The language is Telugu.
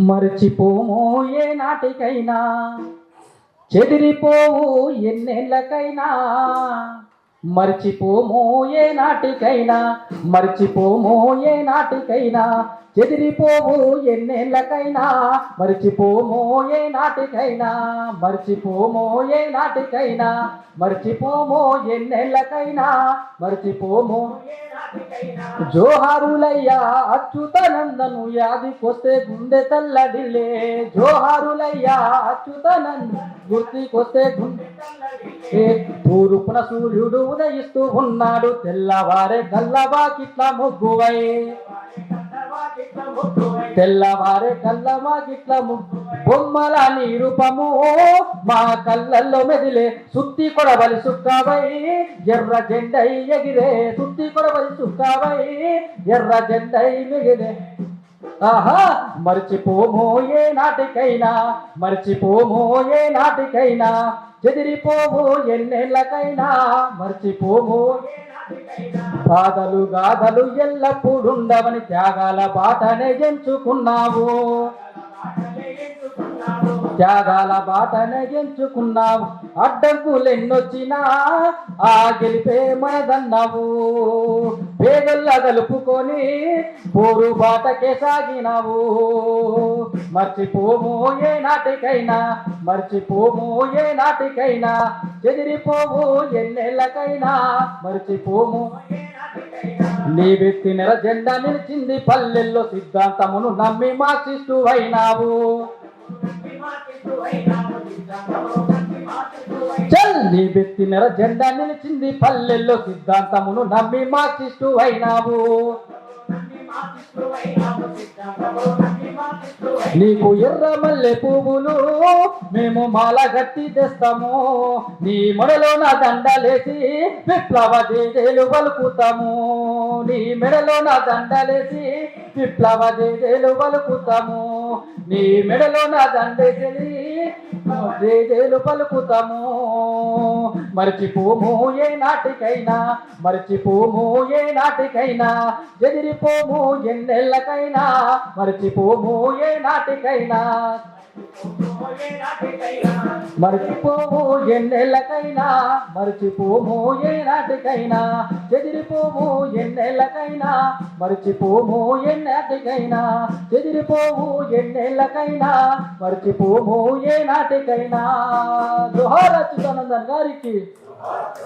మరచిపోము ఏ నాటికైనా, చెదిరిపోవు ఎన్నేళ్ళకైనా. మర్చిపోము ఏ నాటికైనా, మర్చిపోము ఏ నాటికైనా, చెదిరిపోవు ఎన్నేళ్ళకైనా. మర్చిపోము ఏ నాటికైనా, మర్చిపోము ఏ నాటికైనా, మర్చిపోము ఎన్నేళ్ళకైనా. మర్చిపోము జోహారులయ్యా అచ్యుతానందను, యాదికొస్తే గుండె తల్లడిల్లే. జోహారులయ్యా అచ్యుతానంద, గుర్తికొస్తే గుండె తల్లడిల్లే. తూర్పున సూర్యుడు ఉదయిస్తూ ఉన్నాడు, తెల్లవారే గల్లవాకిట్ల ముగ్గువై. తెల్లవారే గల్లవాకిట్ల ముగ్గు బొమ్మల నిరూపము మా కళ్ళల్లో మెదిలే. సుత్తి కొడవలి సుక్కవై ఎర్ర జెండై ఎగిరే. సుత్తి కొడవలి సుక్కవై ఎర్ర జెండై ఎగిరే. ఆహా మర్చిపోము ఏ నాటికైనా, మర్చిపోము ఏ నాటికైనా, చెదిరిపోము ఎన్నేళ్ళకైనా. మర్చిపోము బాధలు గాథలు ఎల్లప్పుడుండవని త్యాగాల బాటనే ఎంచుకున్నావు. త్యాగాల బాటనే ఎంచుకున్నావు. అడ్డంకులెన్నొచ్చినా ఆ గెలిపే మనదన్నావు. పేదల్లా కలుపుకొని పోరు బాటకే సాగినావు. మర్చిపోము ఏ నాటికైనా, మర్చిపోము ఏ నాటికైనా, చెదిరిపోవు ఎన్నేళ్ళకైనా. మర్చిపోము నీవెత్తిన జెండా నిలిచింది పల్లెల్లో, సిద్ధాంతమును నమ్మి మార్క్సిస్టు అయినావు. చల్ నీవెత్తిన జెండా నిలిచింది పల్లెల్లో, సిద్ధాంతమును నమ్మి మార్క్సిస్టు అయినావు. నీకు ఎర్ర మల్లె పువ్వులు మేము మాల గట్టి తెస్తాము. నీ మెడలో నా దండలేసి విప్లవ జేజేలు పలుకుతాము. నీ మెడలో నా దండలేసి విప్లవ జేజేలు పలుకుతాము. నీ మెడలో నా దండేసి జేజేలు పలుకుతాము. మర్చిపోము ఏ నాటికైనా, మర్చిపోము ఏ నాటికైనా, చెదిరిపోము ఎన్నేళ్ళకైనా. మర్చిపోము ఏ నాటికైనా, మర్చిపోము ఎన్నేళ్ళకైనా. మర్చిపోము ఏ నాటికైనా, చెదిరిపోము ఎన్నేళ్ళకైనా. మర్చిపోము ఎన్నాటికైనా, చెదిరిపోము ఎన్నేళ్ళకైనా. మర్చిపోము ఏ నాటికైనా. జోహార్ అచ్యుతానందన్ గారికి.